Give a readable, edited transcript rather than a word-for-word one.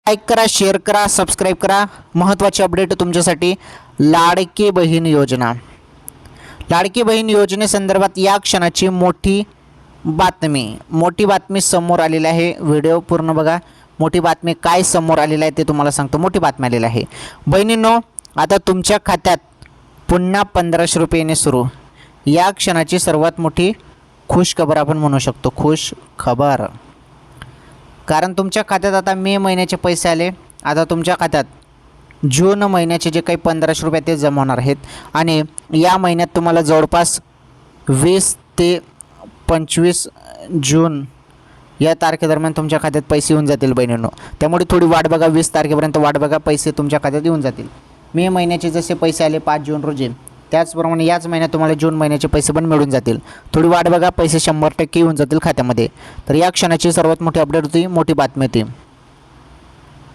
Like करा, share करा, subscribe करा. महत्त्वाची अपडेट तुमच्यासाठी. लाडकी बहीण योजना. लाडकी बहीण योजनेसंदर्भात या क्षणाची मोठी बातमी समोर आलेली आहे. व्हिडिओ पूर्ण बघा. मोठी बातमी काय समोर आलेलं आहे ते तुम्हाला सांगतो. मोठी बातमी आलेली आहे. बहिणींनो, आता तुमच्या खात्यात पुन्हा 1500 रुपये येणे सुरू. या क्षणाची सर्वात मोठी खुश खबर आपण म्हणू शकतो. खुश खबर. कारण तुमच्या खात्यात आता मे महिन्याचे पैसे आले. आता तुमच्या खात्यात जून महिन्याचे जे काही 1500 रुपये ते जमा होणार आहेत आणि या महिन्यात तुम्हाला जवळपास 20 ते 25 जून या तारखेदरम्यान तुमच्या खात्यात पैसे येऊन जातील बहिणींनो. त्यामुळे थोडी वाट बघा. 20 तारखेपर्यंत वाट बघा. पैसे तुमच्या खात्यात येऊन जातील. मे महिन्याचे जसे पैसे आले 5 जून रोजी, त्याचप्रमाणे याच महिन्यात तुम्हाला जून महिन्याचे पैसे पण मिळून जातील. थोडी वाट बघा. पैसे 100% येऊन जातील खात्यामध्ये. तर या क्षणाची सर्वात मोठी अपडेट होती, मोठी बातमी होती.